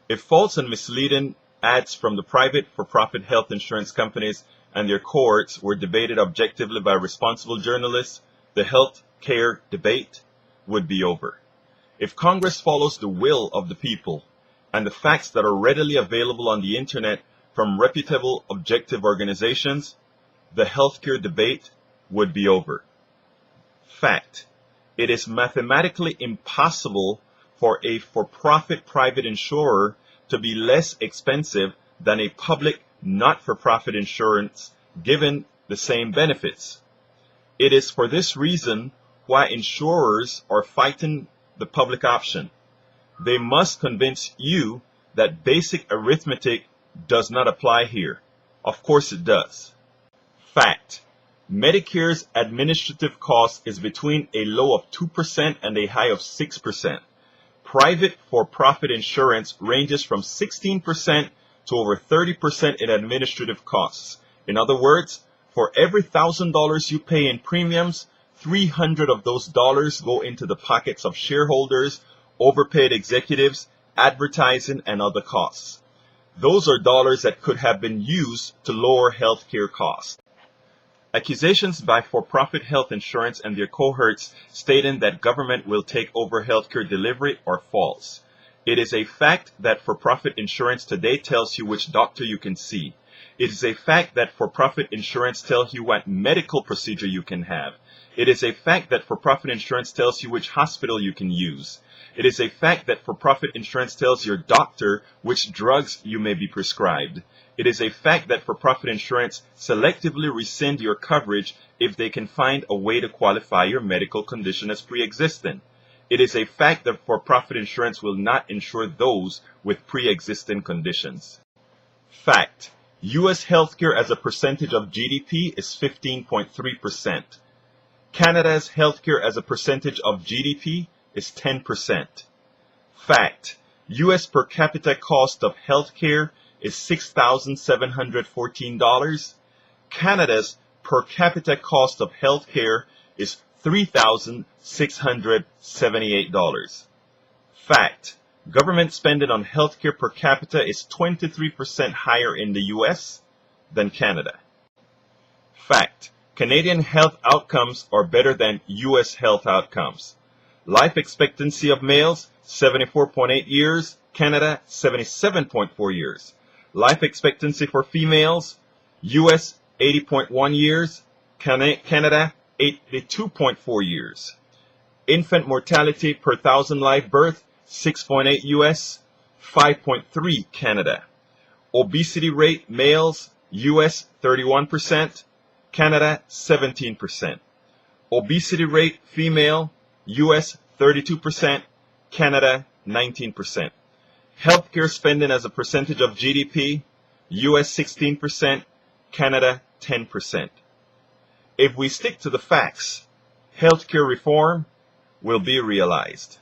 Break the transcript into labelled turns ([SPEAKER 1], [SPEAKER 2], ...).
[SPEAKER 1] If false and misleading ads from the private for-profit health insurance companies and their cohorts were debated objectively by responsible journalists, the health care debate would be over. If Congress follows the will of the people and the facts that are readily available on the internet from reputable, objective organizations, the healthcare debate would be over. Fact: it is mathematically impossible for a for-profit private insurer to be less expensive than a public not-for-profit insurance given the same benefits. It is for this reason why insurers are fighting the public option. They must convince you that basic arithmetic does not apply here. Of course it does. Fact: Medicare's administrative cost is between a low of 2% and a high of 6%. Private for-profit insurance ranges from 16% to over 30% in administrative costs. In other words, for every $1,000 you pay in premiums, 300 of those dollars go into the pockets of shareholders, overpaid executives, advertising, and other costs. Those are dollars that could have been used to lower healthcare costs. Accusations by for-profit health insurance and their cohorts stating that government will take over healthcare delivery are false. It is a fact that for-profit insurance today tells you which doctor you can see. It is a fact that for-profit insurance tells you what medical procedure you can have. It is a fact that for-profit insurance tells you which hospital you can use. It is a fact that for-profit insurance tells your doctor which drugs you may be prescribed. It is a fact that for-profit insurance selectively rescind your coverage if they can find a way to qualify your medical condition as pre-existing. It is a fact that for-profit insurance will not insure those with pre-existing conditions. Fact: U.S. healthcare as a percentage of GDP is 15.3%. Canada's healthcare as a percentage of GDP is 10%. Fact: U.S. per capita cost of healthcare is $6,714. Canada's per capita cost of healthcare is $3,678. Fact: government spending on healthcare per capita is 23% higher in the U.S. than Canada. Fact: Canadian health outcomes are better than U.S. health outcomes. Life expectancy of males, 74.8 years. Canada, 77.4 years. Life expectancy for females, U.S. 80.1 years. Canada, 82.4 years. Infant mortality per 1,000 live birth, 6.8 U.S., 5.3 Canada. Obesity rate, males, U.S. 31%. Canada, 17%. Obesity rate, female, U.S. 32%, Canada, 19%. Healthcare spending as a percentage of GDP, U.S. 16%, Canada, 10%. If we stick to the facts, healthcare reform will be realized.